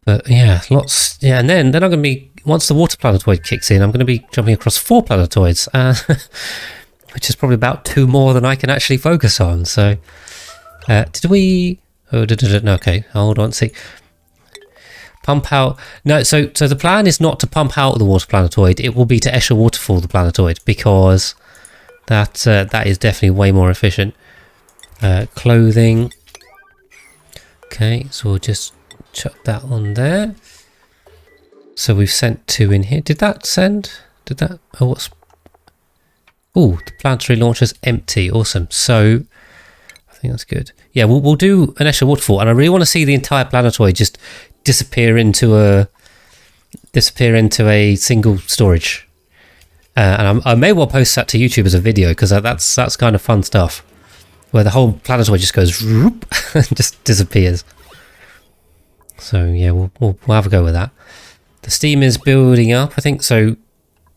But yeah, lots. Yeah, and then I'm going to be, once the water planetoid kicks in, I'm going to be jumping across 4 planetoids, which is probably about 2 more than I can actually focus on. So, did we? Oh, no, okay, hold on. See, pump out. No, so the plan is not to pump out the water planetoid. It will be to Escher waterfall the planetoid, because that is definitely way more efficient. Clothing. Okay, so we'll just chuck that on there. So we've sent 2 in here. Did that send? Did that? Oh, what's? Oh, the planetary launcher's empty. Awesome. So I think that's good. Yeah, we'll do an Escher waterfall, and I really want to see the entire planetoid just disappear into a single storage. And I may well post that to YouTube as a video, because that's kind of fun stuff, where the whole planetoid just goes whoop, and just disappears. So yeah, we'll have a go with that. The steam is building up, I think. So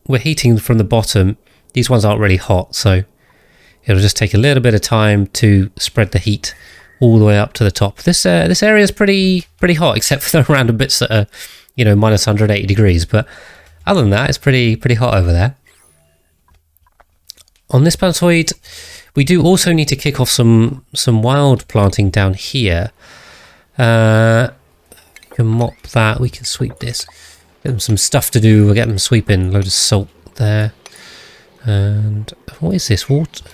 we're heating from the bottom. These ones aren't really hot, so it'll just take a little bit of time to spread the heat all the way up to the top. This area is pretty hot, except for the random bits that are, you know, minus 180 degrees. But other than that, it's pretty hot over there. On this planetoid, we do also need to kick off some wild planting down here. We can mop that. We can sweep this. Get them some stuff to do. We'll get them sweeping. Load of salt there. And what is this? Water?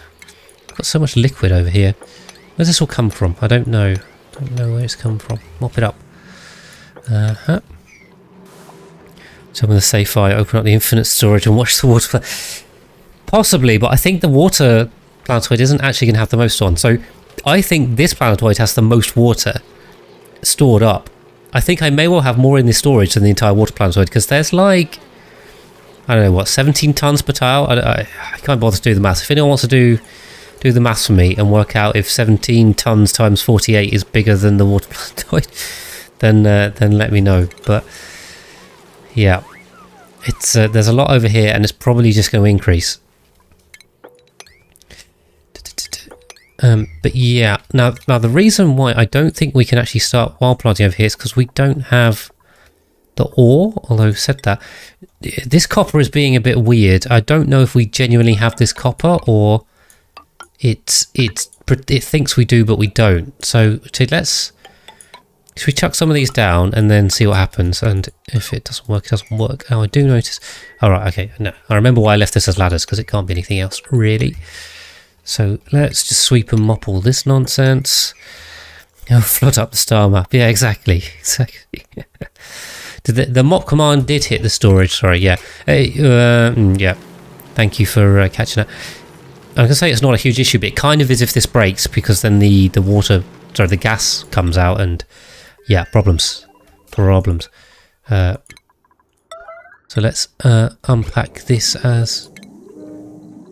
Got so much liquid over here. Where's this all come from? I don't know. Don't know where it's come from. Mop it up. So I'm going to say fire, open up the infinite storage and watch the water. Possibly, but I think the water planetoid isn't actually going to have the most on. So I think this planetoid has the most water stored up. I think I may well have more in the storage than the entire water planetoid, because there's like, I don't know what, 17 tons per tile? I can't bother to do the maths. If anyone wants to do the maths for me and work out if 17 tons times 48 is bigger than the water planetoid, then let me know. But yeah, it's there's a lot over here, and it's probably just going to increase. But yeah, now the reason why I don't think we can actually start wild planting over here is because we don't have the ore. Although said that, this copper is being a bit weird. I don't know if we genuinely have this copper, or it thinks we do but we don't. So should we chuck some of these down and then see what happens? And if it doesn't work, it doesn't work. Oh, I do notice. All right, okay, no, I remember why I left this as ladders, because it can't be anything else really. So let's just sweep and mop all this nonsense. Oh, flood up the star map. Yeah, exactly. The mop command did hit the storage. Sorry, yeah. Yeah. Thank you for catching that. I can say it's not a huge issue, but it kind of is if this breaks, because then the gas comes out, and yeah, problems. So let's unpack this as.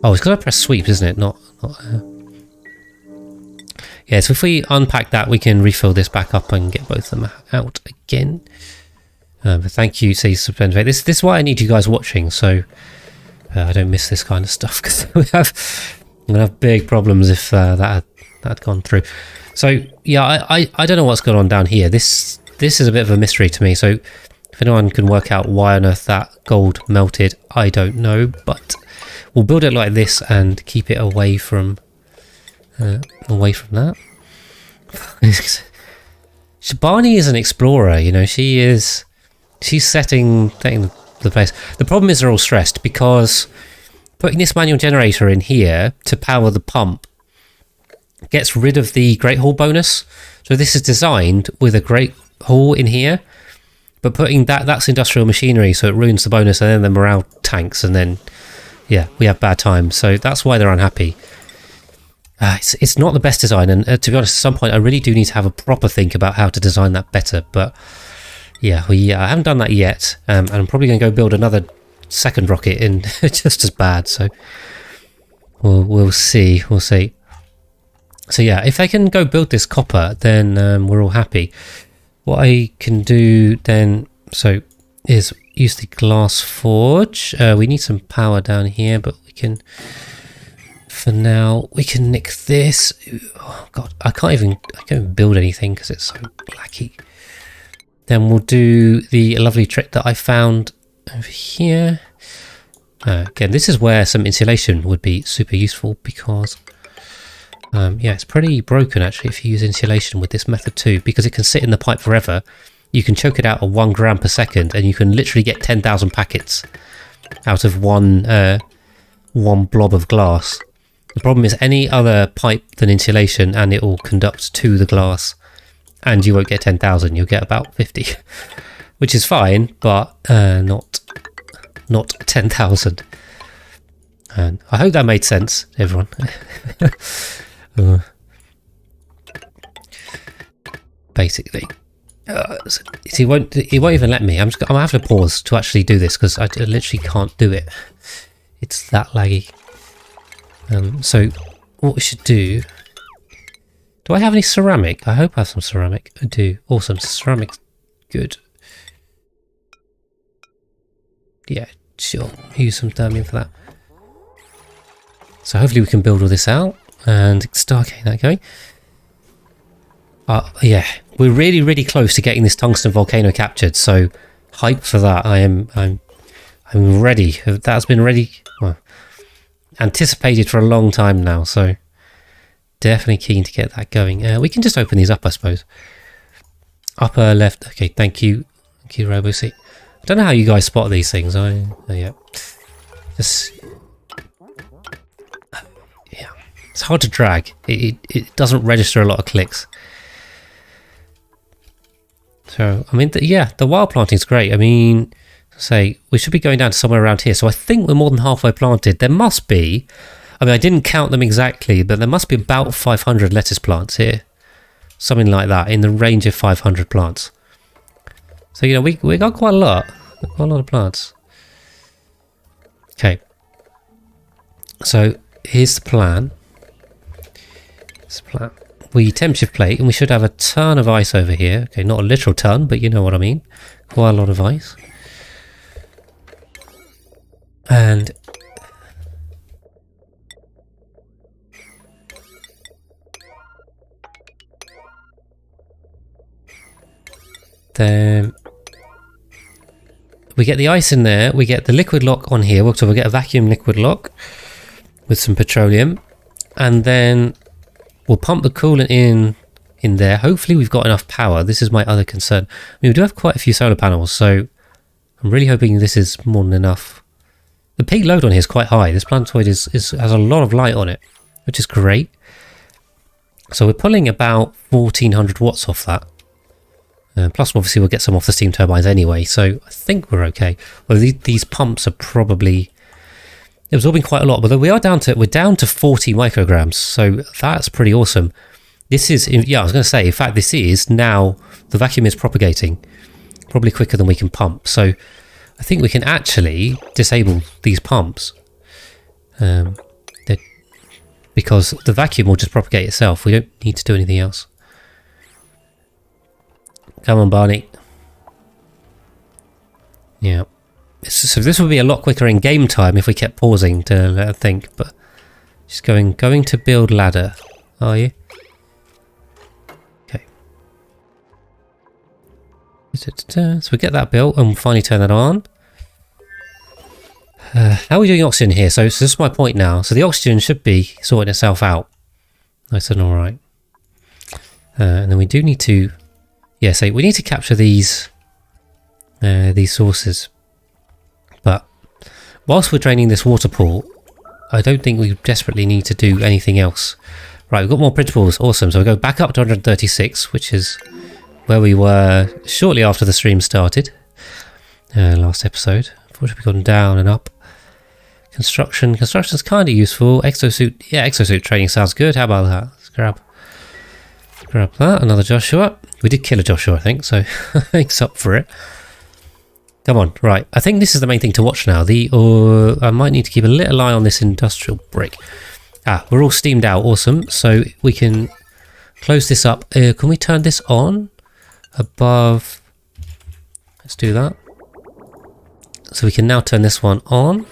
Oh, it's because I press sweep, isn't it? Not. Yeah, so if we unpack that, we can refill this back up and get both of them out again. But thank you, say Suspended. This is why I need you guys watching, so I don't miss this kind of stuff, because I'm gonna have big problems if that had gone through. So yeah, I don't know what's going on down here. This is a bit of a mystery to me. So if anyone can work out why on earth that gold melted, I don't know, but we'll build it like this and keep it away from that. Shabani is an explorer, you know. She's setting the place. The problem is they're all stressed, because putting this manual generator in here to power the pump gets rid of the Great Hall bonus. So this is designed with a Great Hall in here, but putting that's industrial machinery, so it ruins the bonus, and then the morale tanks, and then yeah, we have bad times. So that's why they're unhappy. It's not the best design, and to be honest, at some point I really do need to have a proper think about how to design that better. But yeah, I haven't done that yet, and I'm probably going to go build another second rocket in just as bad. So we'll see. So yeah, if I can go build this copper, then we're all happy. What I can do then, is use the glass forge. We need some power down here, but we can, for now, we can nick this. Oh god, I can't even build anything because it's so blacky. Then we'll do the lovely trick that I found over here. Again, this is where some insulation would be super useful because, yeah, it's pretty broken actually if you use insulation with this method too, because it can sit in the pipe forever. You can choke it out at 1 gram per second, and you can literally get 10,000 packets out of one blob of glass. The problem is any other pipe than insulation, and it will conduct to the glass, and you won't get 10,000. You'll get about 50, which is fine, but not 10,000. And I hope that made sense, everyone. Basically, he won't even let me. I'm gonna have to pause to actually do this because I literally can't do it. It's that laggy. So what we should do? Do I have any ceramic? I hope I have some ceramic. I do. Awesome. Ceramic's good. Yeah, sure. Use some thermium for that. So hopefully we can build all this out and start getting that going. Yeah, we're really, really close to getting this tungsten volcano captured. So hype for that. I'm ready. That's been ready. Well, anticipated for a long time now. So definitely keen to get that going. We can just open these up, I suppose. Upper left. Okay, thank you. Thank you, RoboC. I don't know how you guys spot these things. Yeah. Just... yeah. It's hard to drag. It doesn't register a lot of clicks. So, I mean, yeah, the wild planting is great. I mean, say, we should be going down to somewhere around here. So I think we're more than halfway planted. There must be, I mean, I didn't count them exactly, but there must be about 500 lettuce plants here. Something like that, in the range of 500 plants. So, you know, we got quite a lot. Quite a lot of plants. Okay. So, here's the plan. We temp shift plate, and we should have a ton of ice over here. Okay, not a literal ton, but you know what I mean. Quite a lot of ice. And then we get the ice in there. We get the liquid lock on here. So we'll get a vacuum liquid lock with some petroleum, and then we'll pump the coolant in there. Hopefully we've got enough power. This is my other concern. I mean, we do have quite a few solar panels, so I'm really hoping this is more than enough. The peak load on here is quite high. This planetoid has a lot of light on it, which is great. So we're pulling about 1400 watts off that. Plus, obviously, we'll get some off the steam turbines anyway, so I think we're okay. Well, these pumps are probably absorbing quite a lot, but we're down to 40 micrograms, so that's pretty awesome. This is, yeah, I was going to say, in fact, this is now, the vacuum is propagating probably quicker than we can pump, so I think we can actually disable these pumps because the vacuum will just propagate itself. We don't need to do anything else. Come on, Barney. Yeah. So this would be a lot quicker in game time if we kept pausing to let her think, but she's going to build ladder, are you? Okay. So we get that built and finally turn that on. How are we doing oxygen here? So this is my point now. So the oxygen should be sorting itself out. Nice and alright. And then we do need to, yeah, so we need to capture these sources. But whilst we're draining this water pool, I don't think we desperately need to do anything else. Right, we've got more principles. Awesome. So we go back up to 136, which is where we were shortly after the stream started. Last episode. Unfortunately, we've gone down and up. Construction's kind of useful. Exosuit, yeah, exosuit training sounds good. How about that? Let's grab that. Another Joshua. We did kill a Joshua, I think, so thanks up for it. Come on, right. I think this is the main thing to watch now. I might need to keep a little eye on this industrial brick. We're all steamed out. Awesome. So we can close this up. Can we turn this on above? Let's do that. So we can now turn this one on.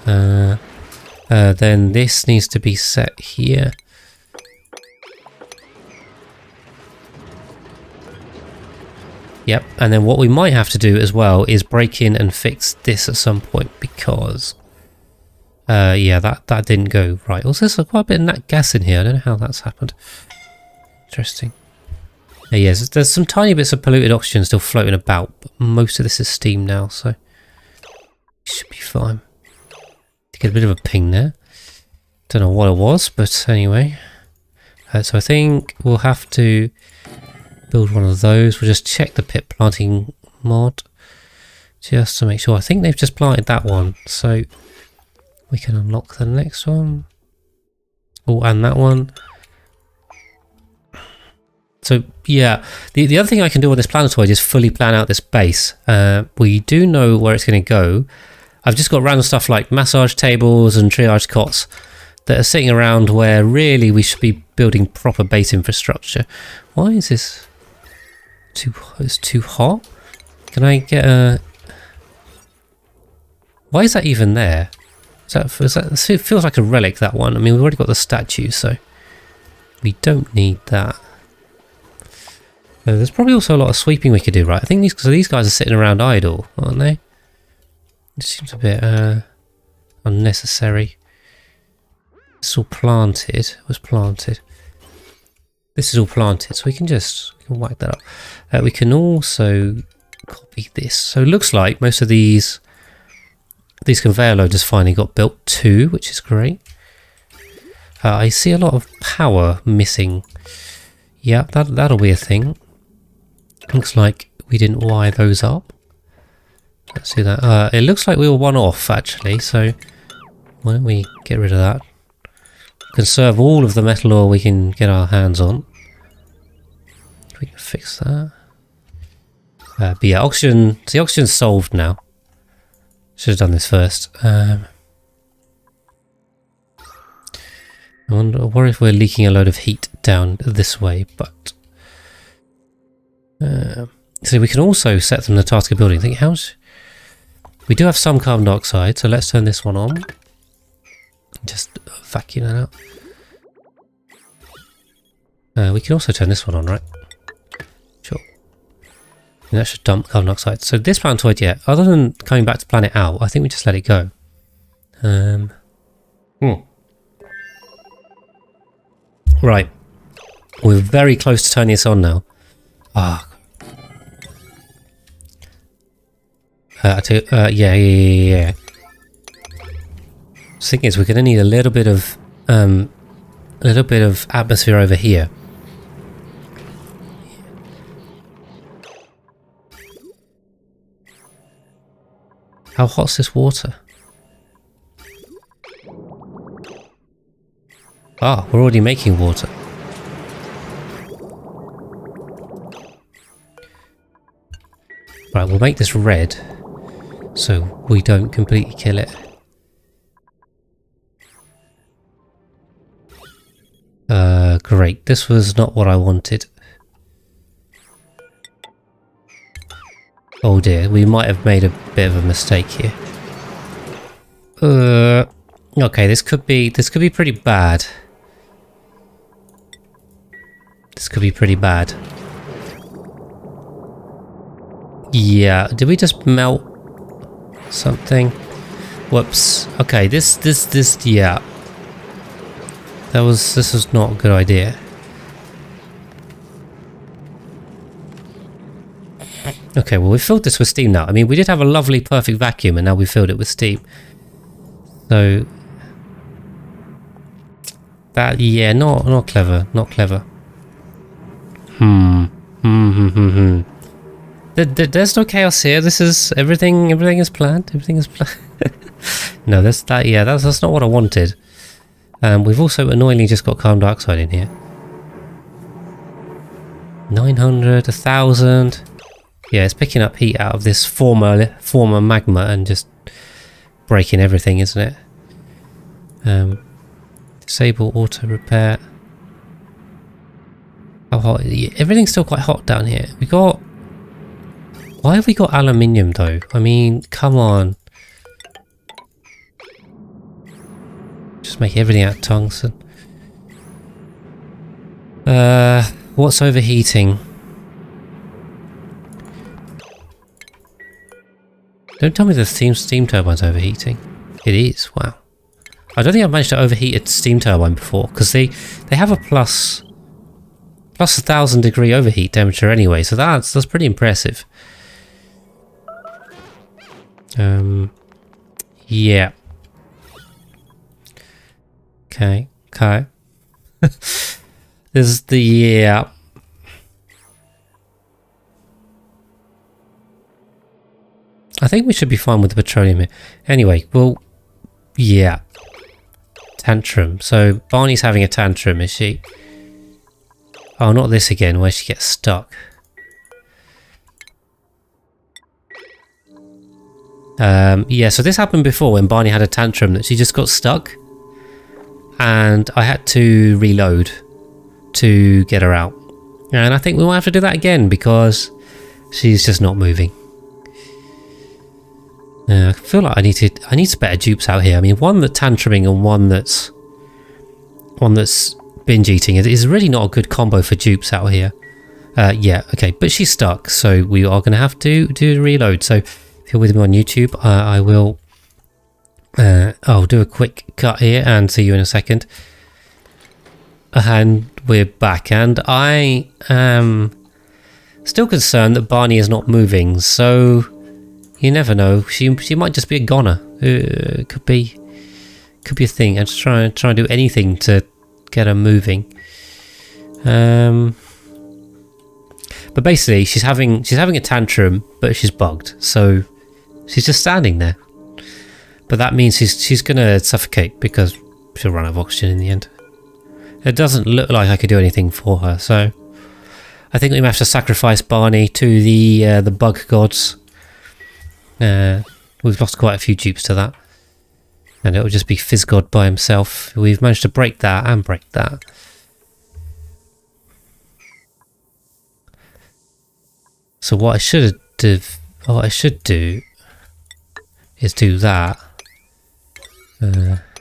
Then this needs to be set here. Yep, and then what we might have to do as well is break in and fix this at some point because... yeah, that didn't go right. Also, there's quite a bit of nat gas in here. I don't know how that's happened. Interesting. Yes, there's some tiny bits of polluted oxygen still floating about, but most of this is steam now, so... should be fine. To get a bit of a ping there. Don't know what it was, but anyway. So I think we'll have to build one of those. We'll just check the pit planting mod. Just to make sure. I think they've just planted that one, so... we can unlock the next one. Oh, and that one. So, yeah. The other thing I can do on this planetoid is fully plan out this base. We do know where it's going to go. I've just got random stuff like massage tables and triage cots that are sitting around where really we should be building proper base infrastructure. Why is this it's too hot? Can I get a... why is that even there? It feels like a relic, that one. I mean, we've already got the statue, so we don't need that. There's probably also a lot of sweeping we could do, right? I think these guys are sitting around idle, aren't they? It seems a bit unnecessary. It's all planted. It was planted. This is all planted, so we can whack that up. We can also copy this. So it looks like most of these conveyor loaders finally got built too, which is great. I see a lot of power missing. Yeah, that'll be a thing. Looks like we didn't wire those up. Let's do that. It looks like we were one off actually, so why don't we get rid of that? Conserve all of the metal ore we can get our hands on. We can fix that. But yeah, oxygen. See, oxygen's solved now. Should have done this first. I wonder if we're leaking a load of heat down this way, but... so we can also set them the task of building. Think how's... we do have some carbon dioxide, so let's turn this one on. Just vacuum that out. We can also turn this one on, right? Sure. And that should dump carbon dioxide. So this planetoid, yeah, other than coming back to plan it out, I think we just let it go. Right. We're very close to turning this on now. Ah. Yeah. The thing is, we're going to need a little bit of atmosphere over here. How hot's this water? Ah, we're already making water. Right, we'll make this red so we don't completely kill it. Great. This was not what I wanted. Oh dear, we might have made a bit of a mistake here. Okay, this could be pretty bad. This could be pretty bad. Yeah, did we just melt something? Whoops. Okay, this, yeah. This was not a good idea. Okay, well we filled this with steam now. I mean, we did have a lovely perfect vacuum and now we filled it with steam. So... that, yeah, not clever, not clever. There's no chaos here. This is everything is planned. Everything is planned. No, that's not what I wanted. We've also annoyingly just got carbon dioxide in here. 900, 1000. Yeah, it's picking up heat out of this former magma and just breaking everything, isn't it? Disable auto repair. How hot? Everything's still quite hot down here. We got... why have we got aluminium though? I mean, come on. Just make everything out of tungsten. What's overheating? Don't tell me the steam turbine's overheating. It is, wow. I don't think I've managed to overheat a steam turbine before, because they have a plus 1,000 degree overheat temperature anyway, so that's pretty impressive. Yeah. Okay. There's the, yeah. I think we should be fine with the petroleum here. Anyway, well, yeah. Tantrum. So Barney's having a tantrum, is she? Oh, not this again, where she gets stuck. Yeah, so this happened before when Barney had a tantrum that she just got stuck. And I had to reload to get her out. And I think we might have to do that again because she's just not moving. I feel like I need some better dupes out here. I mean, one that's tantruming and one that's binge eating is really not a good combo for dupes out here. Yeah, okay, but she's stuck, so we are going to have to do a reload. So if you're with me on YouTube, I will. I'll do a quick cut here and see you in a second. And we're back, and I am still concerned that Barney is not moving. So. You never know. She might just be a goner. Could be a thing. I'm just trying to do anything to get her moving. But basically, she's having a tantrum, but she's bugged. So she's just standing there. But that means she's gonna suffocate because she'll run out of oxygen in the end. It doesn't look like I could do anything for her. So I think we might have to sacrifice Barney to the bug gods. We've lost quite a few dupes to that, and it'll just be Fizzgod by himself. We've managed to break that and break that. So what I should do is do that. Let's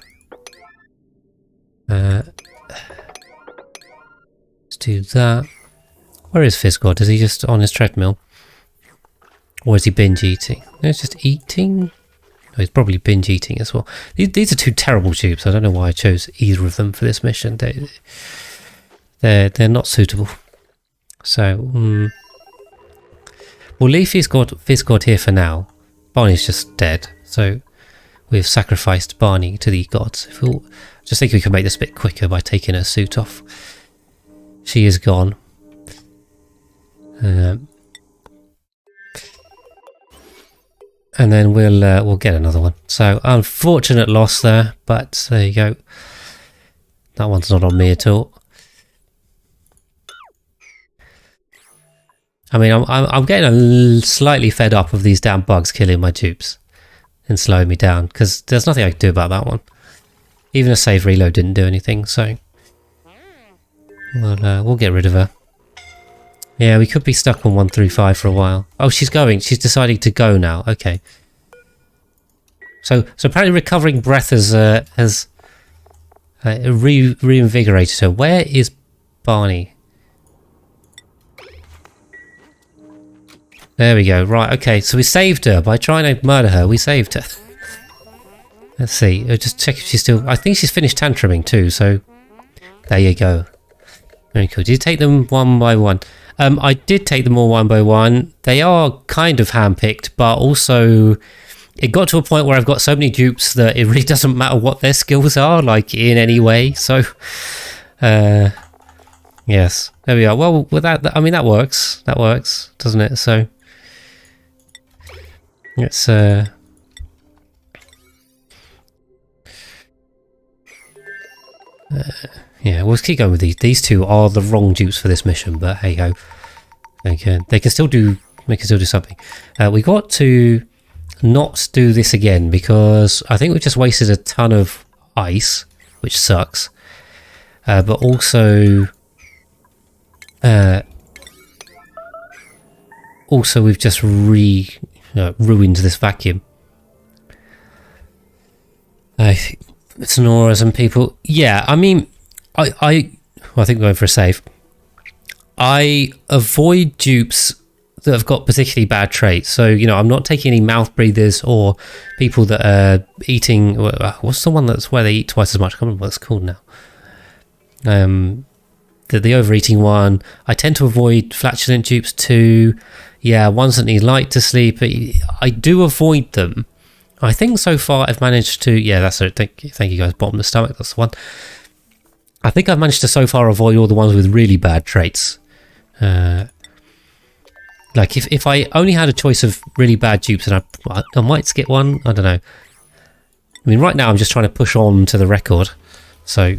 do that. Where is Fizzgod? Is he just on his treadmill? Or is he binge eating? No, he's just eating. No, he's probably binge eating as well. These are two terrible dupes. I don't know why I chose either of them for this mission. They're not suitable. So we'll leave Fizzgod here for now. Barney's just dead, so we've sacrificed Barney to the gods. Just think we can make this a bit quicker by taking her suit off. She is gone. And then we'll get another one. So unfortunate loss there, but there you go. That one's not on me at all. I mean, I'm getting slightly fed up of these damn bugs killing my dupes and slowing me down because there's nothing I can do about that one. Even a save reload didn't do anything, so we'll get rid of her. Yeah, we could be stuck on 135 for a while. Oh, she's going. She's deciding to go now. Okay. So apparently recovering breath has reinvigorated her. Where is Barney? There we go. Right, okay. So we saved her. By trying to murder her, we saved her. Let's see. I'll just check if she's still... I think she's finished tantruming too, so... There you go. Very cool. Did you take them one by one? I did take them all one by one. They are kind of handpicked, but also it got to a point where I've got so many dupes that it really doesn't matter what their skills are, like in any way. So, yes, there we are. Well, with that, I mean, that works. That works, doesn't it? So, let's yeah, we'll keep going with these. These two are the wrong dupes for this mission, but hey ho, they can still do something. We got to not do this again because I think we've just wasted a ton of ice, which sucks. But also we've just ruined this vacuum. Snorers and people. Yeah, I mean. I think we're going for a save. I avoid dupes that have got particularly bad traits. So, you know, I'm not taking any mouth breathers or people that are eating... What's the one that's where they eat twice as much? I can't remember what it's called now. The overeating one. I tend to avoid flatulent dupes too. Yeah, ones that need light to sleep. I do avoid them. I think so far I've managed to... Yeah, that's it. Thank you guys. Bottom of the stomach, that's the one. I think I've managed to so far avoid all the ones with really bad traits. Like, if I only had a choice of really bad dupes, and I might skip one, I don't know. I mean, right now I'm just trying to push on to the record. So,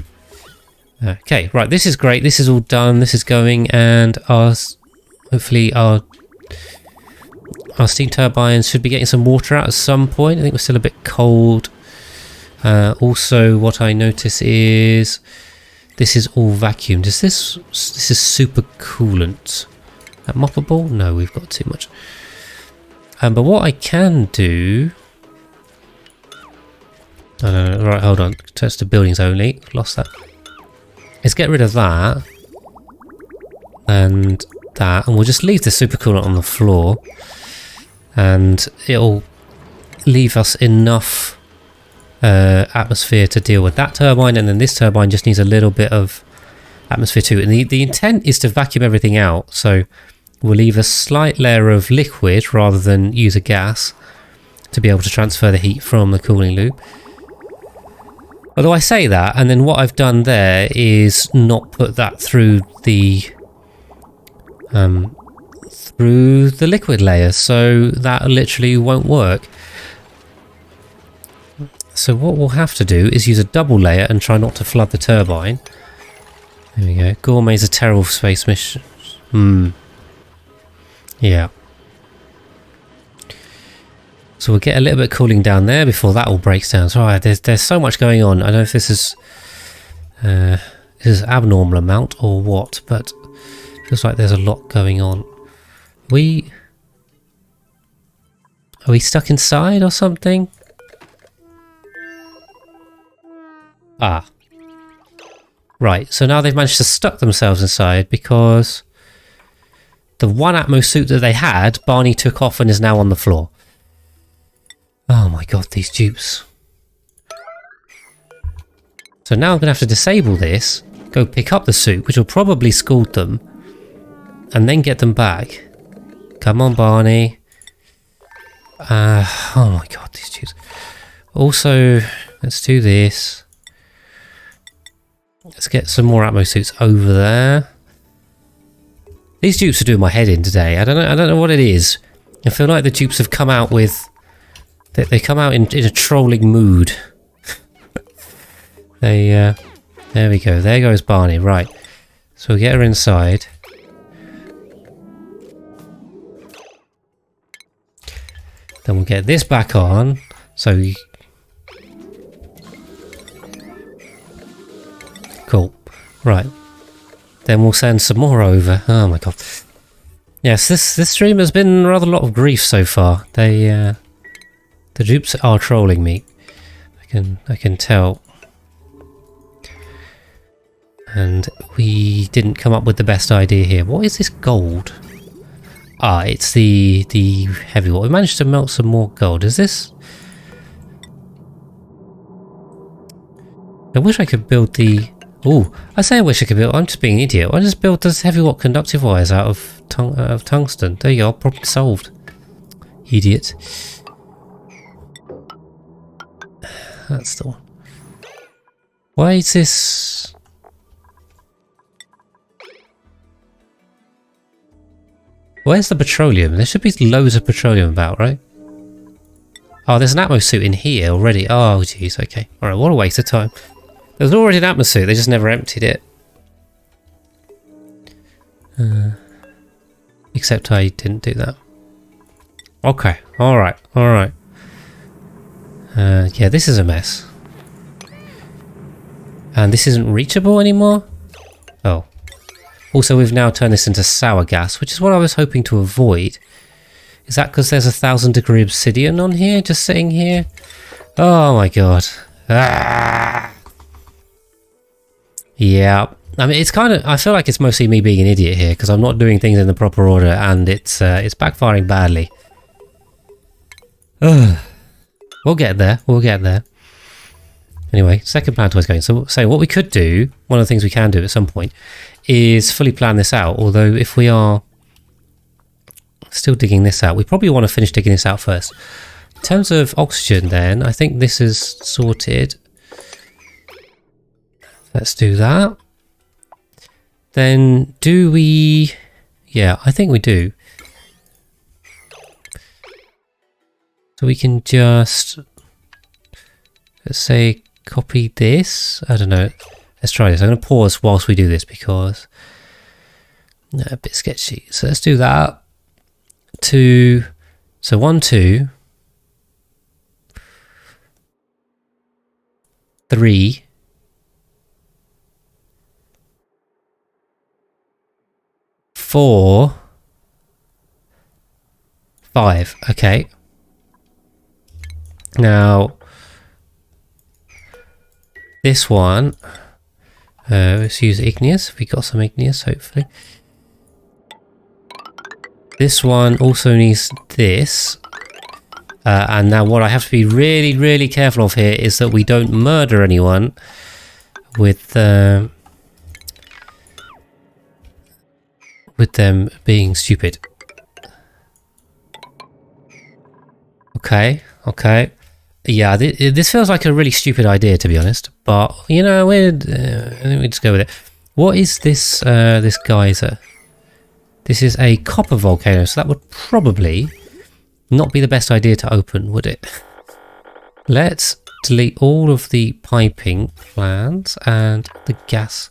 okay, right, this is great. This is all done. This is going, and hopefully our steam turbines should be getting some water out at some point. I think we're still a bit cold. Also, what I notice is this is all vacuumed. This is super coolant. That moppable? No, we've got too much. But what I can do... No, right, hold on. Touch the buildings only. Lost that. Let's get rid of that. And that. And we'll just leave the supercoolant on the floor. And it'll leave us enough atmosphere to deal with that turbine. And then this turbine just needs a little bit of atmosphere too. And the intent is to vacuum everything out. So we'll leave a slight layer of liquid rather than use a gas to be able to transfer the heat from the cooling loop. Although I say that, and then what I've done there is not put that through the liquid layer, so that literally won't work. So what we'll have to do is use a double layer and try not to flood the turbine. There we go. Gourmet's a terrible space mission. Yeah. So we'll get a little bit of cooling down there before that all breaks down. So there's so much going on. I don't know if this is abnormal amount or what, but it feels like there's a lot going on. Are we stuck inside or something? Ah. Right, so now they've managed to stuck themselves inside because the one Atmos suit that they had, Barney took off and is now on the floor. Oh my god, these dupes. So now I'm going to have to disable this, go pick up the suit, which will probably scald them, and then get them back. Come on, Barney. Oh my god, these dupes. Also, let's do this. Let's get some more Atmos suits over there. These dupes are doing my head in today. I don't know what it is. I feel like the dupes have come out with... They come out in a trolling mood. There we go. There goes Barney. Right. So we'll get her inside. Then we'll get this back on. So... Cool. Right. Then we'll send some more over. Oh my god. Yes, this stream has been rather a lot of grief so far. The dupes are trolling me. I can tell. And we didn't come up with the best idea here. What is this gold? Ah, it's the heavy one. We managed to melt some more gold. Is this? I wish I could build the... Oh, I say I wish I could build... I'm just being an idiot. I just built this heavy watt conductive wires out of tungsten. There you go, problem solved. Idiot. That's the one. Why is this... Where's the petroleum? There should be loads of petroleum about, right? Oh, there's an Atmos suit in here already. Oh, jeez, okay. Alright, what a waste of time. There's already an Atmos suit, they just never emptied it. Except I didn't do that. Okay, alright. Yeah, this is a mess. And this isn't reachable anymore? Oh. Also, we've now turned this into sour gas, which is what I was hoping to avoid. Is that because there's a 1000-degree obsidian on here, just sitting here? Oh my god. Ah! Yeah, I mean, it's kind of, I feel like it's mostly me being an idiot here because I'm not doing things in the proper order and it's backfiring badly. Ugh. We'll get there. We'll get there. Anyway, second plan towards going. So what we could do, one of the things we can do at some point, is fully plan this out. Although if we are still digging this out, we probably want to finish digging this out first. In terms of oxygen then, I think this is sorted. Let's do that. Then do we... Yeah, I think we do. So we can just... Let's say copy this. I don't know. Let's try this. I'm going to pause whilst we do this because... a bit sketchy. So let's do that. So 1, 2... 3... 4... 5. Okay. Now, this one, let's use igneous. We got some igneous, hopefully. This one also needs this. And now what I have to be really, really careful of here is that we don't murder anyone with them being stupid. Okay, okay. Yeah, this feels like a really stupid idea, to be honest. But, you know, I think we just go with it. What is this, this geyser? This is a copper volcano, so that would probably not be the best idea to open, would it? Let's delete all of the piping plans and the gas.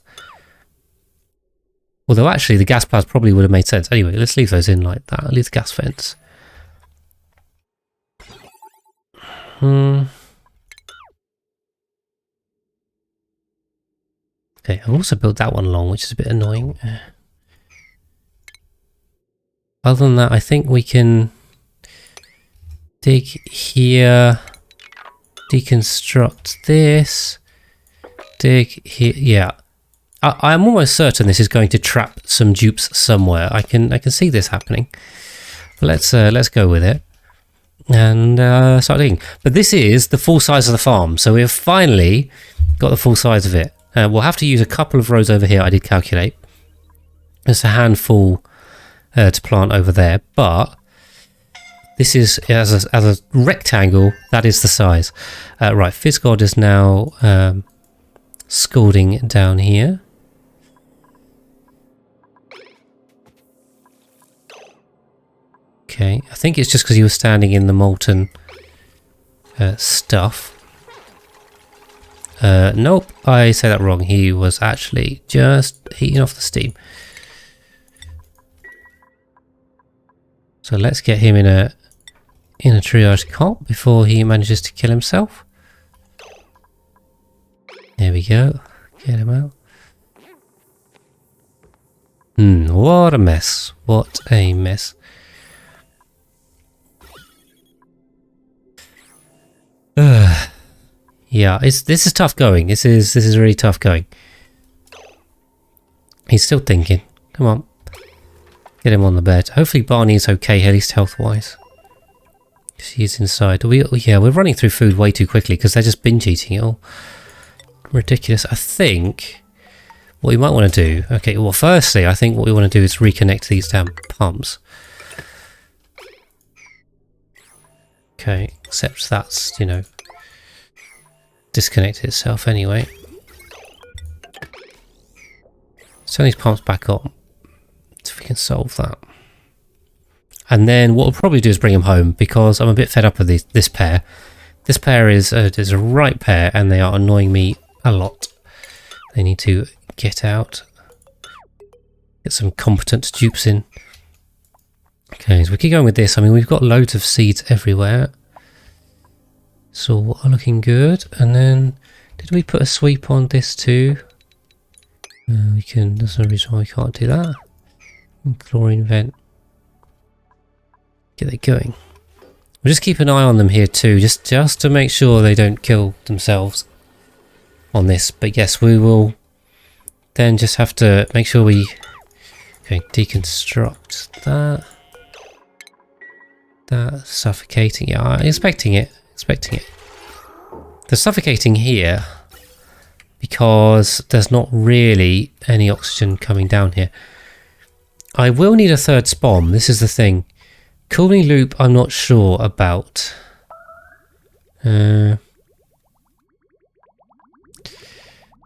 Although, actually, the gas plans probably would have made sense. Anyway, let's leave those in like that. Leave the gas vents. Okay, I've also built that one long, which is a bit annoying. Other than that, I think we can dig here, deconstruct this, dig here. Yeah, I'm almost certain this is going to trap some dupes somewhere. I can see this happening. But let's go with it. And start digging. But this is the full size of the farm, so we've finally got the full size of it. We'll have to use a couple of rows over here, I did calculate. There's a handful to plant over there, but this is, as a rectangle, that is the size. Right, FizzGod is now scalding down here. Okay, I think it's just because he was standing in the molten stuff. Nope, I say that wrong. He was actually just heating off the steam. So let's get him in a triage cot before he manages to kill himself. There we go. Get him out. What a mess. What a mess. Yeah, this is tough going. This is really tough going. He's still thinking. Come on. Get him on the bed. Hopefully Barney's okay, at least health-wise. He's inside. Yeah, we're running through food way too quickly because they're just binge eating it all. Ridiculous. I think what we might want to do... Okay, well, firstly, I think what we want to do is reconnect these damn pumps. Okay, except that's, you know, disconnected itself anyway. Turn these pumps back on. So we can solve that. And then what we'll probably do is bring them home because I'm a bit fed up with this pair. This pair is a right pair and they are annoying me a lot. They need to get out. Get some competent dupes in. Okay, so we keep going with this. I mean, we've got loads of seeds everywhere. So looking good. And then, did we put a sweep on this too? We can, there's no reason why we can't do that. Chlorine vent. Get it going. We'll just keep an eye on them here too, just to make sure they don't kill themselves on this. But yes, we will then just have to make sure we deconstruct that. That's suffocating. Yeah, I'm expecting it. They're suffocating here because there's not really any oxygen coming down here. I will need a third spawn. This is the thing. Cooling loop, I'm not sure about. Because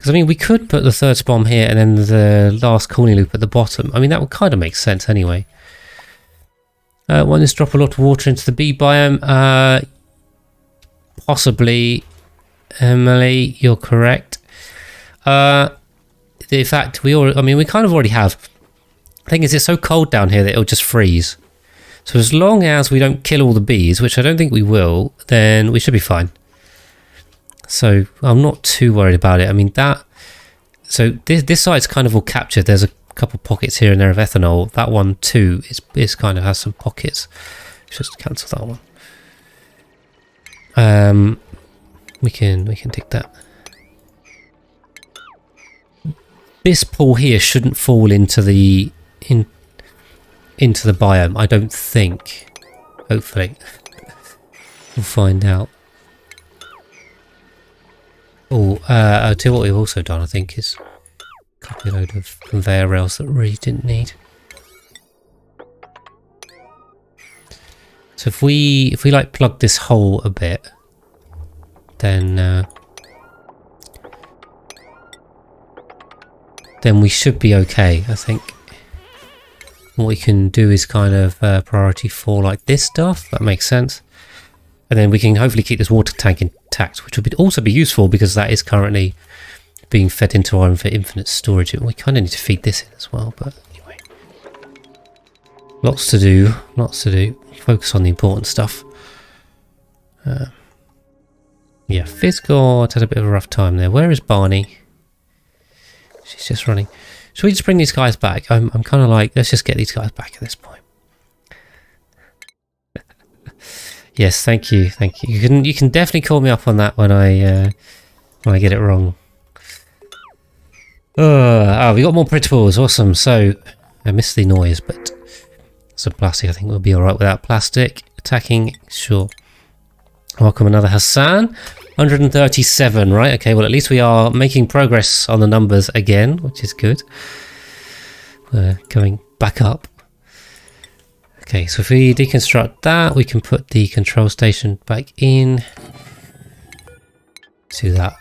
I mean, we could put the third spawn here and then the last cooling loop at the bottom. I mean, that would kind of make sense anyway. One is drop a lot of water into the bee biome. Possibly, Emily, you're correct. In fact, we kind of already have. The thing is, it's so cold down here that it'll just freeze. So as long as we don't kill all the bees, which I don't think we will, then we should be fine. So I'm not too worried about it. I mean, so this side's kind of all captured. There's a couple pockets here and there of ethanol. That one too is kind of has some pockets. Just cancel that one. We can take that. This pool here shouldn't fall into the biome, I don't think. Hopefully. We'll find out. Oh, I'll tell you what we've also done, I think, is copy a load of conveyor rails that we really didn't need. So if we like plug this hole a bit, then we should be okay, I think. What we can do is kind of priority for like this stuff. That makes sense. And then we can hopefully keep this water tank intact, which would also be useful because that is currently being fed into our infinite storage. We kind of need to feed this in as well, but anyway. Lots to do. Focus on the important stuff. Yeah, Fizzgord had a bit of a rough time there. Where is Barney? She's just running. Should we just bring these guys back? I'm kind of like, let's just get these guys back at this point. Yes, thank you. You can definitely call me up on that when I get it wrong. We got more printables. Awesome. So I missed the noise, but some plastic. I think we'll be all right without plastic. Attacking, sure. Welcome another Hassan. 137, right? Okay, well at least we are making progress on the numbers again, which is good. We're going back up. Okay, so if we deconstruct that, we can put the control station back in. Do that.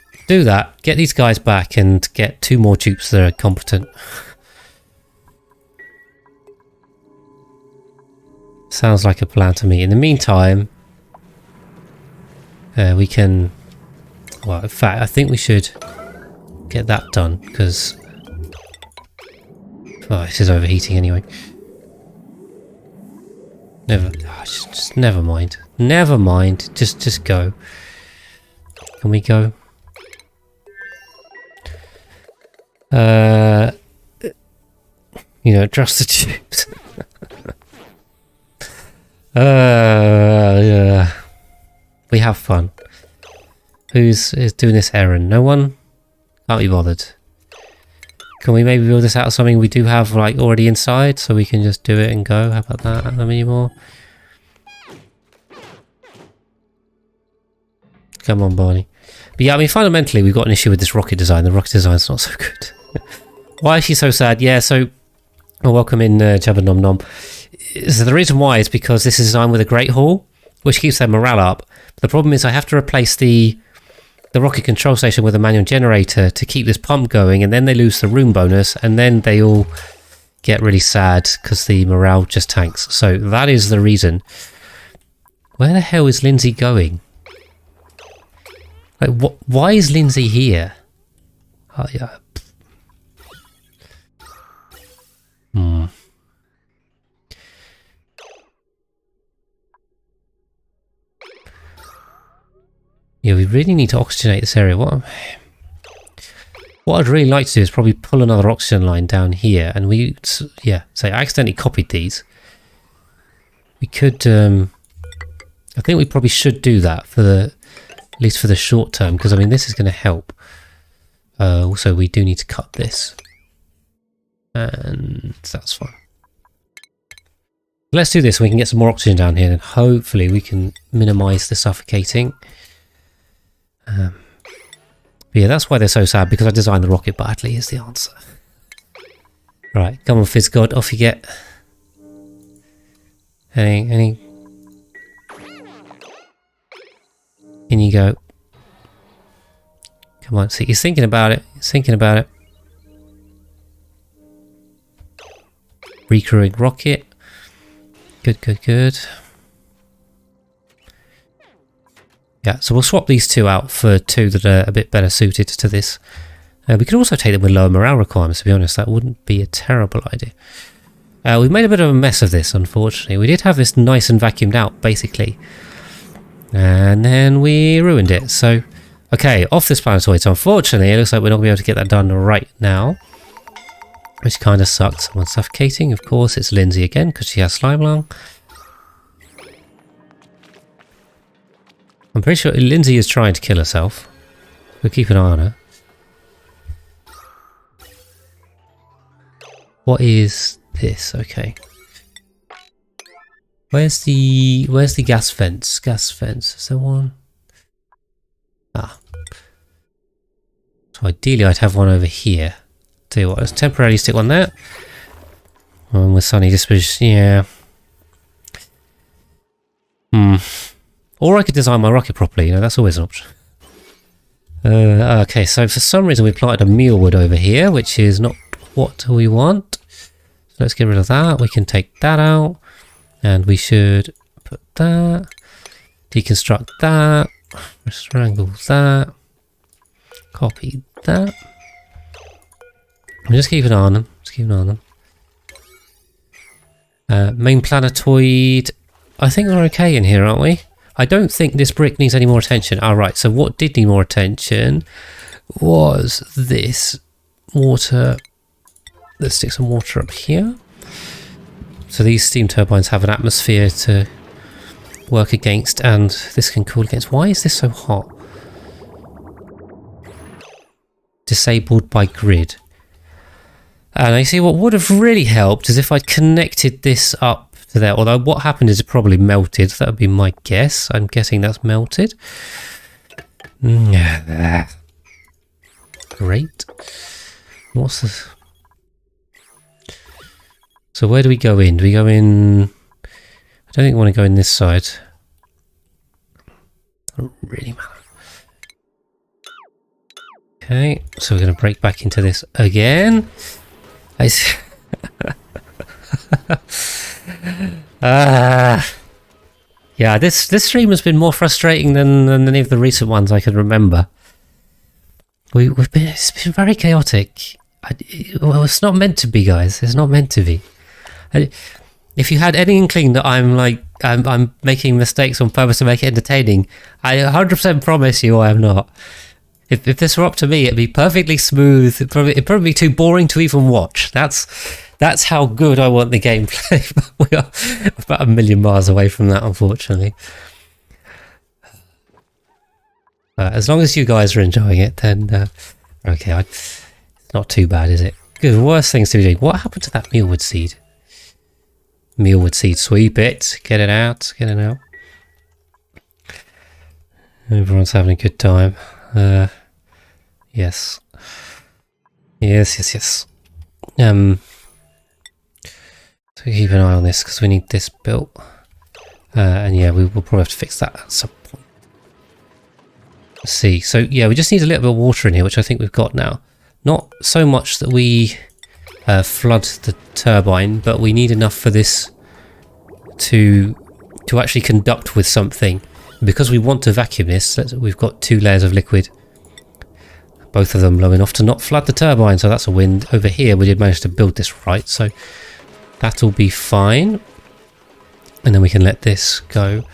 Get these guys back and get 2 more dupes that are competent. Sounds like a plan to me. In the meantime, we can... Well, in fact, I think we should get that done, because... Oh, this is overheating anyway. Just never mind. Never mind. Just go. Can we go? Trust the tubes. Yeah. We have fun. Who's doing this errand? No one? Can't be bothered. Can we maybe build this out of something we do have like already inside, so we can just do it and go? How about that? How many more? Come on, Barney. But yeah, I mean, fundamentally, we've got an issue with this rocket design. The rocket design's not so good. Why is she so sad? Yeah, so... welcome in, Jabba Nom Nom. So the reason why is because this is designed with a Great Hall, which keeps their morale up. But the problem is I have to replace the rocket control station with a manual generator to keep this pump going, and then they lose the room bonus, and then they all get really sad because the morale just tanks. So that is the reason. Where the hell is Lindsay going? Like, why is Lindsay here? Oh, yeah. Yeah, we really need to oxygenate this area. What I'd really like to do is probably pull another oxygen line down here, and say I accidentally copied these. We could, I think we probably should do that at least for the short term, because I mean this is going to help. Also, we do need to cut this. And that's fine. Let's do this so we can get some more oxygen down here, and hopefully we can minimise the suffocating. But yeah, that's why they're so sad, because I designed the rocket badly is the answer. Right, come on, Fizz God, off you get. Any... In you go. Come on, see, he's thinking about it. He's thinking about it. Recrewing rocket. Good, good, good. Yeah, so we'll swap these two out for two that are a bit better suited to this. We could also take them with lower morale requirements, to be honest. That wouldn't be a terrible idea. We've made a bit of a mess of this, unfortunately. We did have this nice and vacuumed out, basically. And then we ruined it. So, okay, off this planetoid. So unfortunately, it looks like we're not going to be able to get that done right now. Which kind of sucks. Someone's suffocating. Of course, it's Lindsay again, because she has slime lung. I'm pretty sure Lindsay is trying to kill herself. We'll keep an eye on her. What is this? Okay. Where's the gas vents? Gas vents. Is there one? Ah. So ideally I'd have one over here. Tell you what, let's temporarily stick one there. One with sunny disposition, yeah. Or I could design my rocket properly, you know, that's always an option. Okay, so for some reason we planted a mealwood over here, which is not what we want. So let's get rid of that. We can take that out. And we should put that. Deconstruct that. Strangle that. Copy that. Just keep an eye on them. Just keep an eye on them. Main planetoid. I think we're okay in here, aren't we? I don't think this brick needs any more attention. Alright, so what did need more attention was this water. Let's stick some water up here. So these steam turbines have an atmosphere to work against, and this can cool against. Why is this so hot? Disabled by grid. And I see what would have really helped is if I'd connected this up to there. Although what happened is it probably melted. That would be my guess. I'm guessing that's melted. Great. What's this? So where do we go in? Do we go in... I don't think we want to go in this side. Doesn't really matter. Okay, so we're going to break back into this again. Yeah, this stream has been more frustrating than any of the recent ones I can remember. It's been very chaotic. Well, it's not meant to be, guys. It's not meant to be. If you had any inkling that I'm making mistakes on purpose to make it entertaining, I 100% promise you I am not. If this were up to me, it'd be perfectly smooth. It'd probably be too boring to even watch. That's how good I want the gameplay. But we are about a million miles away from that, unfortunately. As long as you guys are enjoying it, then okay. It's not too bad, is it? Good. Worst things to be doing. What happened to that mealwood seed? Mealwood seed, sweep it. Get it out. Get it out. Everyone's having a good time. Yes. Yes. So keep an eye on this because we need this built. And yeah, we will probably have to fix that at some point. Let's see. So yeah, we just need a little bit of water in here, which I think we've got now. Not so much that we flood the turbine, but we need enough for this to actually conduct with something. Because we want to vacuum this, we've got 2 layers of liquid. Both of them low enough to not flood the turbine, so that's a win. Over here we did manage to build this right, so that'll be fine. And then we can let this go.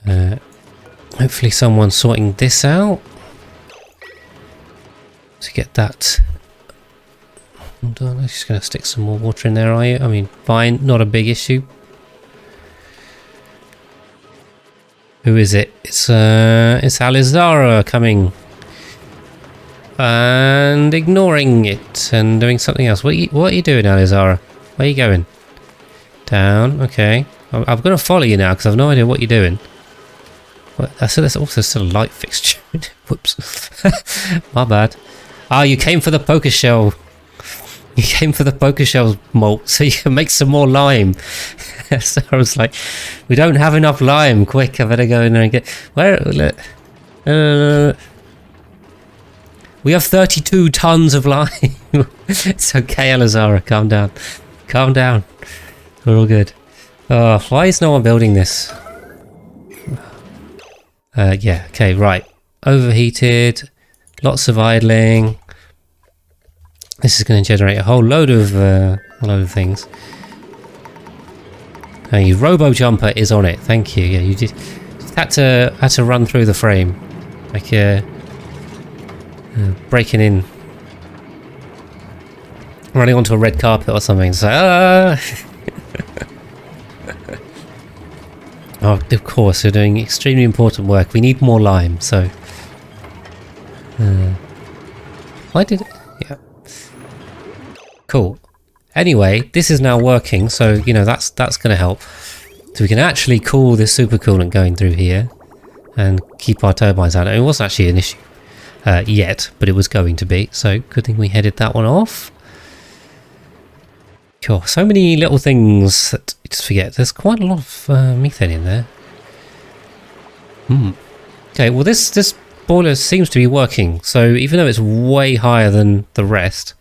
Hopefully someone's sorting this out. To get that... Hold on, I'm just going to stick some more water in there, are you? I mean, fine, not a big issue. Who is it? It's Alizara coming. and ignoring it and doing something else. What are you doing, Alizara? Where are you going? Down. Okay. I'm going to follow you now because I've no idea what you're doing. So there's also still a light fixture. Whoops. My bad. Ah, you came for the poker shell. You came for the poker shell malt so you can make some more lime. So I was like, we don't have enough lime. Quick, I better go in there and get... we have 32 tons of lime. It's okay, Alizara. Calm down. Calm down. We're all good. Oh, why is no one building this? Yeah, okay, right. Overheated. Lots of idling. This is going to generate a whole load of things. Your robo jumper is on it. Thank you. Yeah, you just had to run through the frame, like breaking in, running onto a red carpet or something. So, oh, of course, we're doing extremely important work. We need more lime. So, why did it? Yeah. Cool. Anyway, this is now working, so you know that's going to help. So we can actually cool this supercoolant going through here and keep our turbines out. It wasn't actually an issue yet, but it was going to be. So good thing we headed that one off. Cool. So many little things that you just forget. There's quite a lot of methane in there. Okay. Well, this boiler seems to be working. So even though it's way higher than the rest.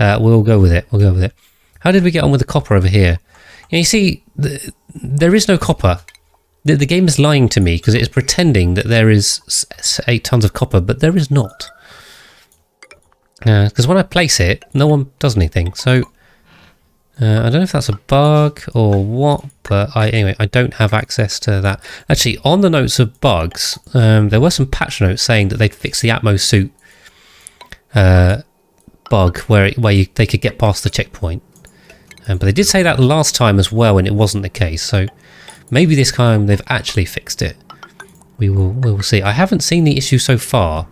We'll go with it. We'll go with it. How did we get on with the copper over here? You see, there is no copper. The game is lying to me because it is pretending that there is 8 tons of copper, but there is not. Because when I place it, no one does anything. So I don't know if that's a bug or what, but anyway, I don't have access to that. Actually, on the notes of bugs, there were some patch notes saying that they'd fix the Atmos suit bug where they could get past the checkpoint, but they did say that last time as well, and it wasn't the case. So maybe this time they've actually fixed it. We will see. I haven't seen the issue so far,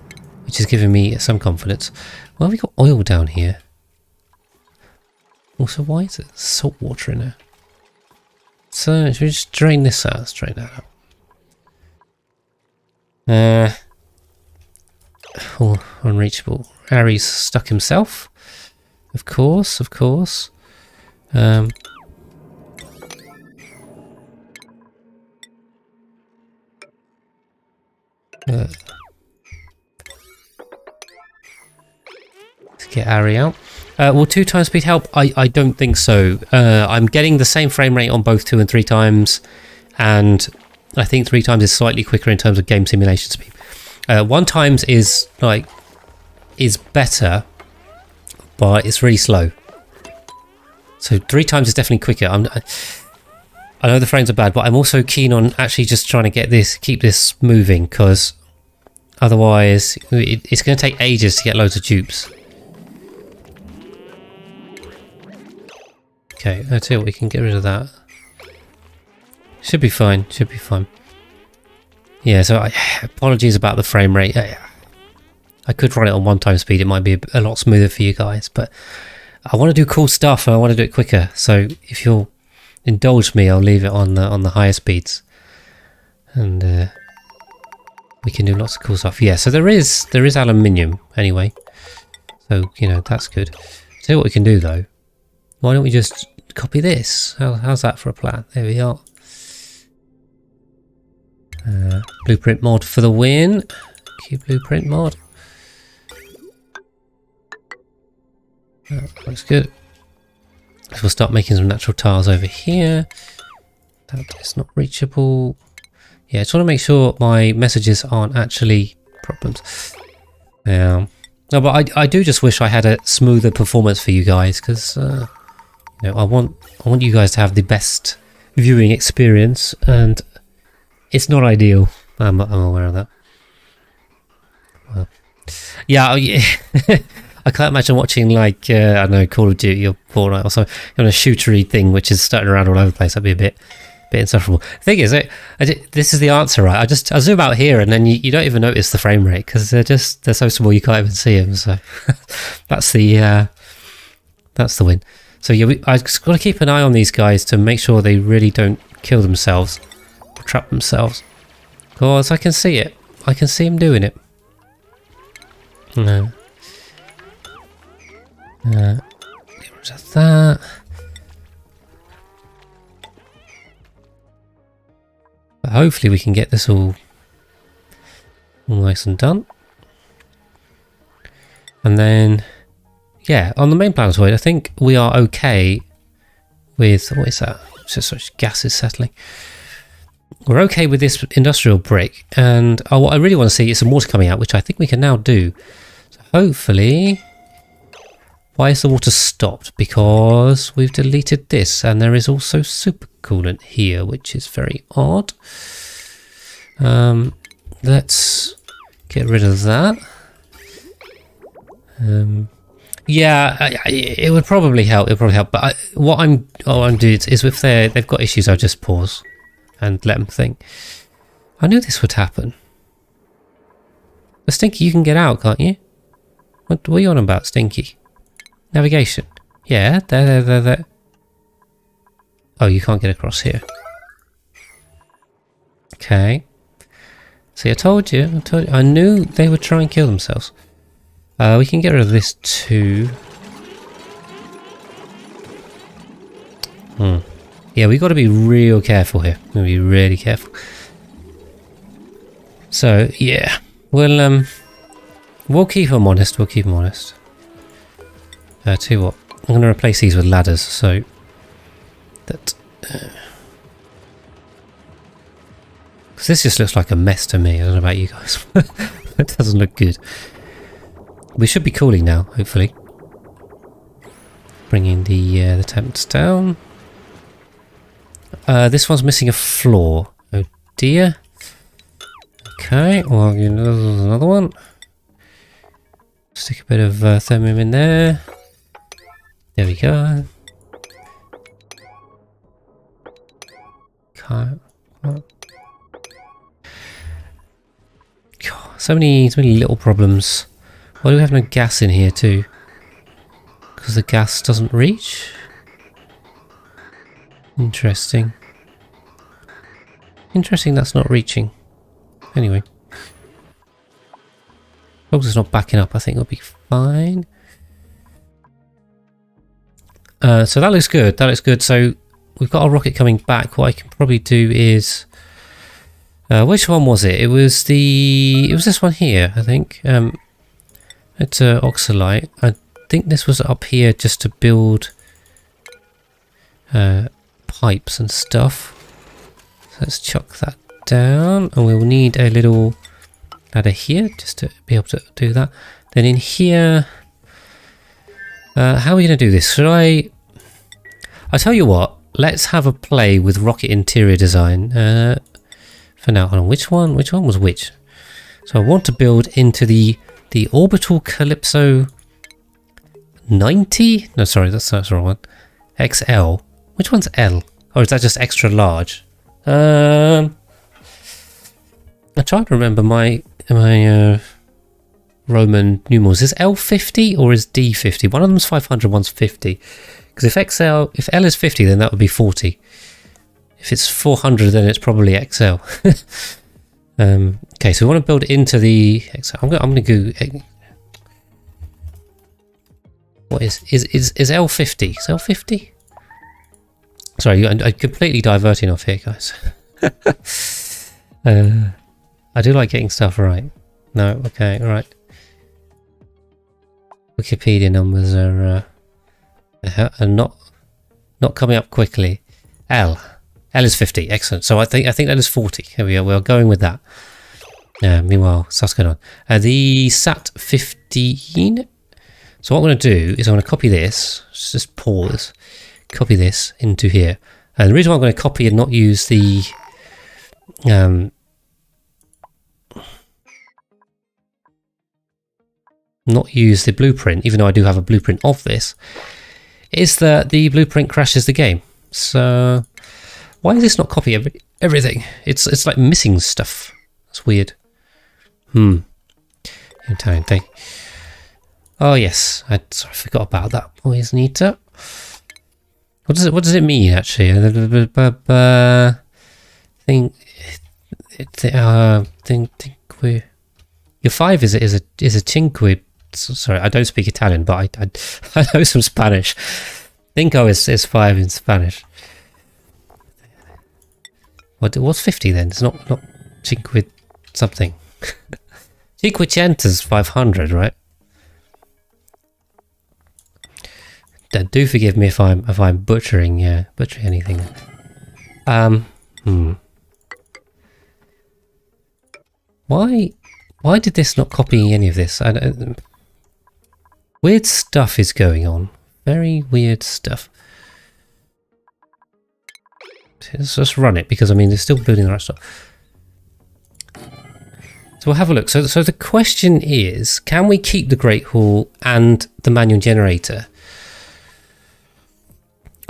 which is giving me some confidence. Well, we got oil down here. Also, why is it salt water in there? So should we just drain this out? Let's drain that out. Oh, unreachable. Harry's stuck himself. Of course, of course. Let's get Harry out. Will 2 times speed help? I don't think so. I'm getting the same frame rate on both 2 and 3 times, and I think 3 times is slightly quicker in terms of game simulation speed. 1 times is better, but it's really slow. So 3 times is definitely quicker. I know the frames are bad, but I'm also keen on actually just trying to keep this moving, because otherwise it's going to take ages to get loads of dupes. Okay, let's see what we can get rid of that. Should be fine. Should be fine. Yeah. So apologies about the frame rate. I could run it on 1 time speed. It might be a lot smoother for you guys, but I want to do cool stuff and I want to do it quicker. So if you'll indulge me, I'll leave it on the higher speeds, and we can do lots of cool stuff. Yeah. So there is aluminium anyway. So you know that's good. See what we can do though. Why don't we just copy this? How's that for a plan? There we are. Blueprint mod for the win. Cube blueprint mod. Looks good. So we'll start making some natural tiles over here. That is not reachable. Yeah, I just want to make sure my messages aren't actually problems. No, but I do just wish I had a smoother performance for you guys, because you know, I want you guys to have the best viewing experience, and it's not ideal. I'm aware of that. Well, yeah. I can't imagine watching like I don't know, Call of Duty or Fortnite or something on a shootery thing which is starting around all over the place. That'd be a bit bit insufferable. The thing is, this is the answer, right? I zoom out here, and then you don't even notice the frame rate because they're so small you can't even see them. So that's the win. So yeah, I just got to keep an eye on these guys to make sure they really don't kill themselves or trap themselves. Because I can see it. I can see them doing it. No. Get rid of that. But hopefully we can get this all nice and done. And then, yeah, on the main planetoid, I think we are okay with, what is that? It's just such gas is settling. We're okay with this industrial brick, and what I really want to see is some water coming out, which I think we can now do. So hopefully, why is the water stopped? Because we've deleted this, and there is also supercoolant here, which is very odd. Let's get rid of that. Yeah, it would probably help. It would probably help. But what I'm doing is if they've got issues, I'll just pause and let them think. I knew this would happen. But Stinky, you can get out, can't you? What are you on about, Stinky? Navigation. Yeah, there. Oh, you can't get across here. Okay. See, I told you. I knew they would try and kill themselves. We can get rid of this too. Yeah, we've got to be real careful here. We've got to be really careful. So, yeah. We'll keep them honest. We'll keep them honest. Tell you what. I'm going to replace these with ladders, so that... Because this just looks like a mess to me. I don't know about you guys. It doesn't look good. We should be cooling now, hopefully. Bringing the temps down. This one's missing a floor. Oh dear. Okay, well, there's another one. Stick a bit of thermium in there. There we go. Okay. God, so many little problems. Why do we have no gas in here too? Because the gas doesn't reach? Interesting. Interesting that's not reaching. Anyway. As long as it's not backing up, I think it'll be fine. So that looks good. That looks good. So we've got our rocket coming back. What I can probably do is... which one was it? It was this one here, I think. It's oxalite. I think this was up here just to build pipes and stuff. So let's chuck that down, and we'll need a little ladder here just to be able to do that. Then in here, how are we going to do this? Should I tell you what, let's have a play with rocket interior design for now. Hold on, which one was which? So I want to build into the orbital Calypso 90? No, sorry, that's the wrong one. XL. Which one's L? Or is that just extra large? I'm trying to remember my Roman numerals. Is L 50 or is D 50? One of them's 500, one's 50. Because if L is 50, then that would be 40. If it's 400, then it's probably XL. Okay, so we want to build into the XL. I'm going to go. What is L 50? Is L 50? Sorry, I'm completely diverting off here, guys. I do like getting stuff right. No, okay, all right. Wikipedia numbers are not coming up quickly. L is 50. Excellent. So I think that is 40. Here we go. We're going with that. Meanwhile, stuff's going on. The SAT 15. So what I'm going to do is I'm going to copy this. Just pause. Copy this into here. And the reason why I'm going to copy and not use the blueprint, even though I do have a blueprint of this, is that the blueprint crashes the game. So Why does this not copy everything? It's like missing stuff. That's weird. Italian thing. Oh yes, I forgot about that. Always need to. What does it mean actually? Think we. Your 5 is a cinque. Sorry, I don't speak Italian, but I know some Spanish. Cinco is 5 in Spanish. What's 50 then? It's not cinque something. Cinquecenta's 500, right? Do forgive me if I'm butchering anything. Why did this not copy any of this? Weird stuff is going on. Very weird stuff. Let's just run it because I mean they're still building the right stuff. So we'll have a look. So the question is, can we keep the Great Hall and the manual generator?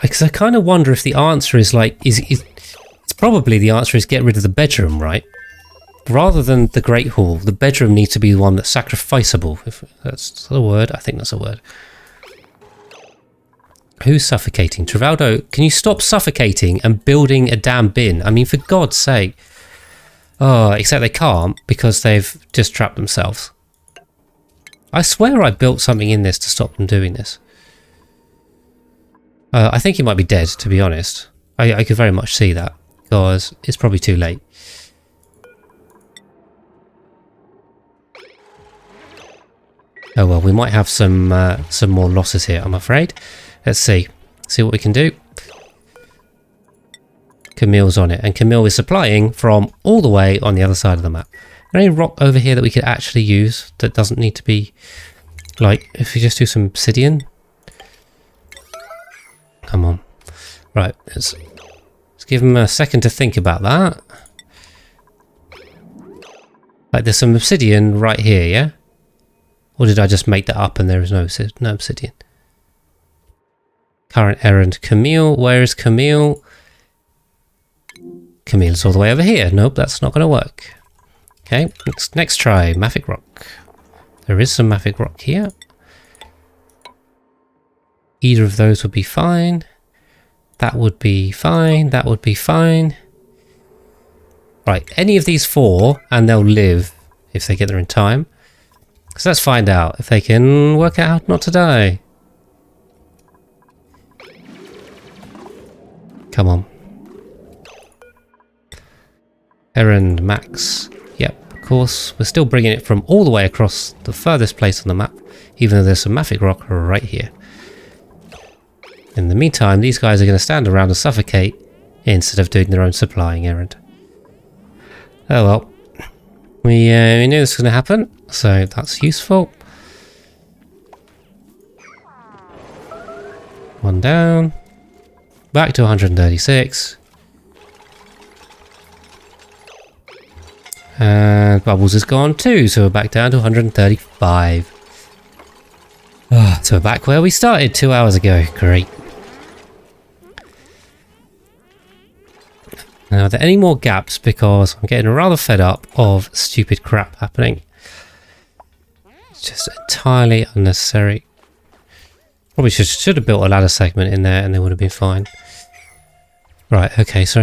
Because I kind of wonder if the answer is like, it's probably the answer is get rid of the bedroom, right? Rather than the Great Hall, the bedroom needs to be the one that's sacrificable. If that's a word, I think that's a word. Who's suffocating? Trivaldo, can you stop suffocating and building a damn bin? I mean, for God's sake. Oh, except they can't because they've just trapped themselves. I swear I built something in this to stop them doing this. I think he might be dead, to be honest. I could very much see that, because it's probably too late. Oh well, we might have some more losses here, I'm afraid. Let's see what we can do. Camille's on it, and Camille is supplying from all the way on the other side of the map. Is there any rock over here that we could actually use that doesn't need to be, like, if we just do some obsidian? Come on. Right, let's give him a second to think about that. Like, there's some obsidian right here, yeah? Or did I just make that up and there is no obsidian? Current errand. Camille, where is Camille? Camille's all the way over here. Nope, that's not going to work. Okay, next try. Mafic rock. There is some mafic rock here. Either of those would be fine. That would be fine. That would be fine. Right, any of these 4 and they'll live if they get there in time. So let's find out if they can work out how not to die. Come on. Errand max. Yep, of course. We're still bringing it from all the way across the furthest place on the map, even though there's some mafic rock right here. In the meantime, these guys are going to stand around and suffocate instead of doing their own supplying errand. Oh well. We knew this was going to happen, so that's useful. One down. Back to 136. And Bubbles is gone too, so we're back down to 135. So we're back where we started 2 hours ago. Great. Now, are there any more gaps? Because I'm getting rather fed up of stupid crap happening. It's just entirely unnecessary. Probably should have built a ladder segment in there and they would have been fine. Right, okay, so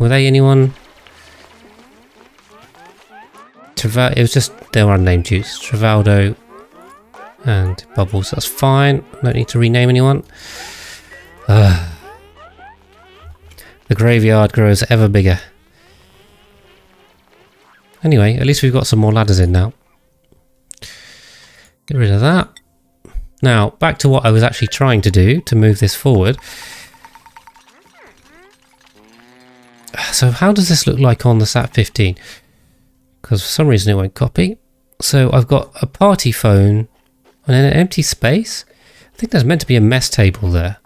were they anyone? It was just, they were unnamed Dupes. Trivaldo and Bubbles, that's fine. Don't need to rename anyone. The graveyard grows ever bigger. Anyway, at least we've got some more ladders in now. Get rid of that. Now, back to what I was actually trying to do to move this forward. So how does this look like on the SAT 15? Because for some reason it won't copy. So I've got a party phone and then an empty space. I think there's meant to be a mess table there.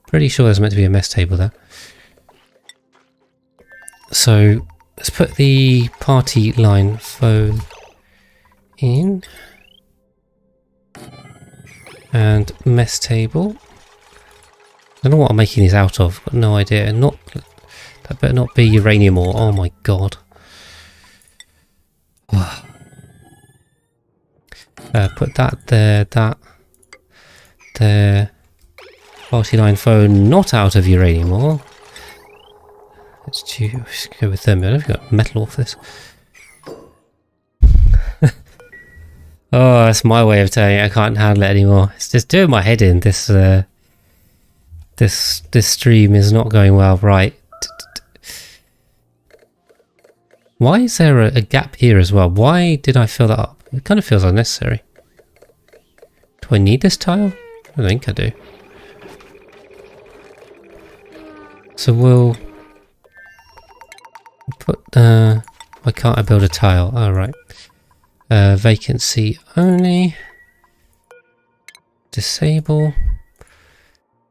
Pretty sure there's meant to be a mess table there. So let's put the party line phone in. And mess table. I don't know what I'm making these out of. Got no idea. Not That better not be uranium ore. Oh my god. Put that there, that there. Party line phone not out of uranium ore. Let's go with them. I've got metal off this. Oh, that's my way of telling you I can't handle it anymore. It's just doing my head in. This stream is not going well. Right. Why is there a gap here as well? Why did I fill that up? It kind of feels unnecessary. Do I need this tile? I don't think I do. So we'll put, why can't I build a tile? Oh, right. Vacancy only. Disable.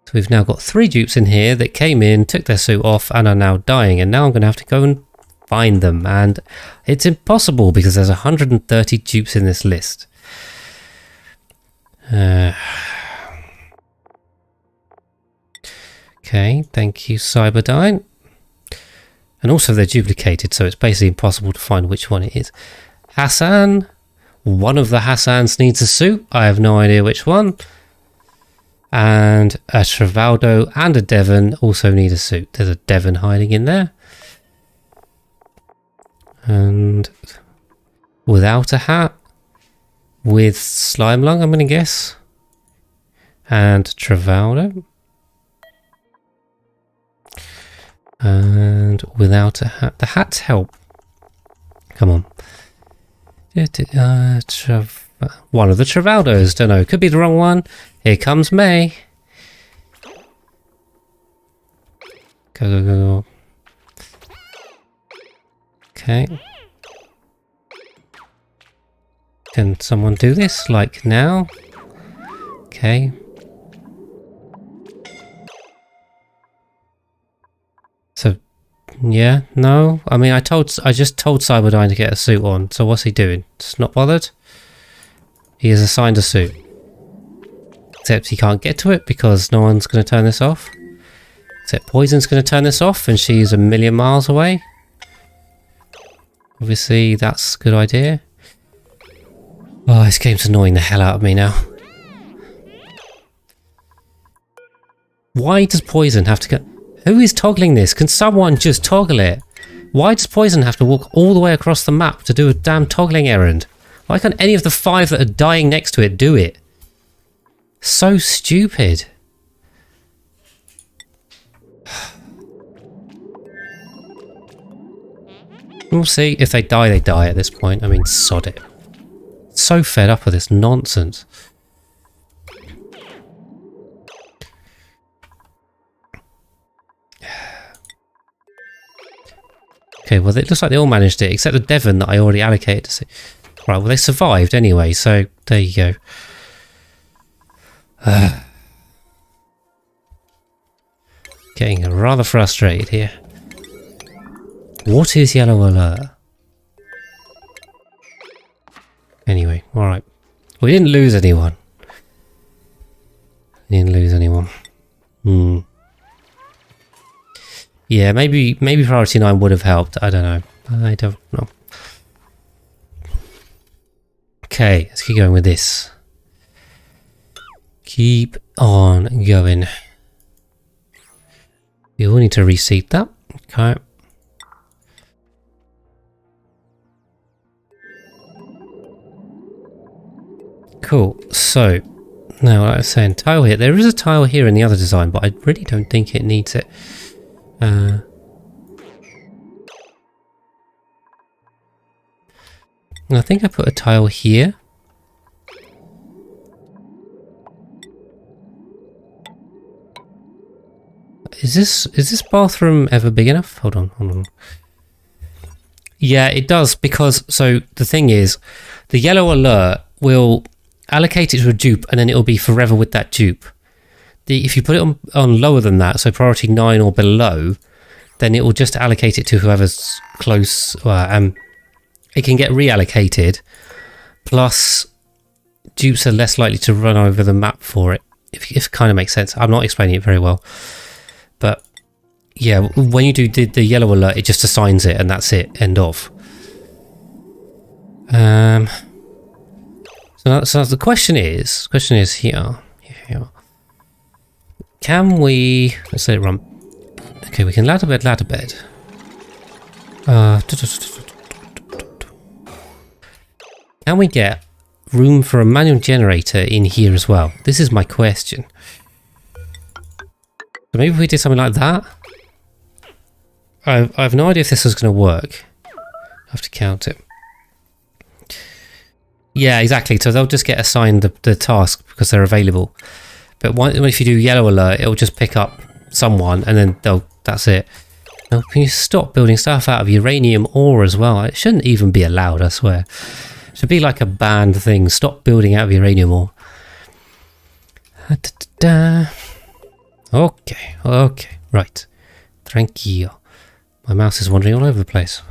So we've now got 3 dupes in here that came in, took their suit off, and are now dying. And now I'm going to have to go and find them. And it's impossible because there's 130 dupes in this list. Okay, thank you, Cyberdyne. And also they're duplicated, so it's basically impossible to find which one it is. Hassan. One of the Hassans needs a suit. I have no idea which one. And a Travaldo and a Devon also need a suit. There's a Devon hiding in there. And without a hat. With slime lung, I'm going to guess. And Travaldo. And without a hat. The hats help. Come on. One of the Travaldos. Don't know. Could be the wrong one. Here comes May. Go, go, go, go. Okay. Can someone do this? Like now? Okay. So, yeah, no. I mean, I just told Cyberdyne to get a suit on. So what's he doing? Just not bothered? He is assigned a suit. Except he can't get to it because no one's going to turn this off. Except Poison's going to turn this off and she's a million miles away. Obviously, that's a good idea. Oh, this game's annoying the hell out of me now. Why does Poison have to go... Who is toggling this? Can someone just toggle it? Why does Poison have to walk all the way across the map to do a damn toggling errand? Why can't any of the 5 that are dying next to it do it? So stupid. We'll see. If they die, they die at this point. I mean, sod it. So fed up with this nonsense. Okay, well, it looks like they all managed it, except the Devon that I already allocated to see. Right, well, they survived anyway, so there you go. Getting rather frustrated here. What is yellow alert? Anyway, alright. We didn't lose anyone. Yeah, maybe priority 9 would have helped. I don't know. I don't know. Okay, let's keep going with this. Keep on going. We will need to reseat that. Okay. Cool. So, now like I was saying, tile here. There is a tile here in the other design, but I really don't think it needs it. I think I put a tile here. Is this bathroom ever big enough? Hold on. Yeah, it does, because so the thing is, the yellow alert will allocate it to a dupe and then it'll be forever with that dupe. If you put it on lower than that, so priority 9 or below, then it will just allocate it to whoever's close. It can get reallocated, plus dupes are less likely to run over the map for it, if it kind of makes sense. I'm not explaining it very well, but Yeah, when you do the yellow alert, it just assigns it, and that's it. End of. So the question is here. Can we? Let's let it run. Okay, we can ladder bed. Can we get room for a manual generator in here as well? This is my question. So maybe if we did something like that. I have no idea if this is going to work. I have to count it. Yeah, exactly. So they'll just get assigned the task because they're available. But if you do yellow alert, it'll just pick up someone and then that's it. Now, can you stop building stuff out of uranium ore as well? It shouldn't even be allowed, I swear. It should be like a banned thing. Stop building out of uranium ore. Okay, right. Tranquilo. My mouse is wandering all over the place.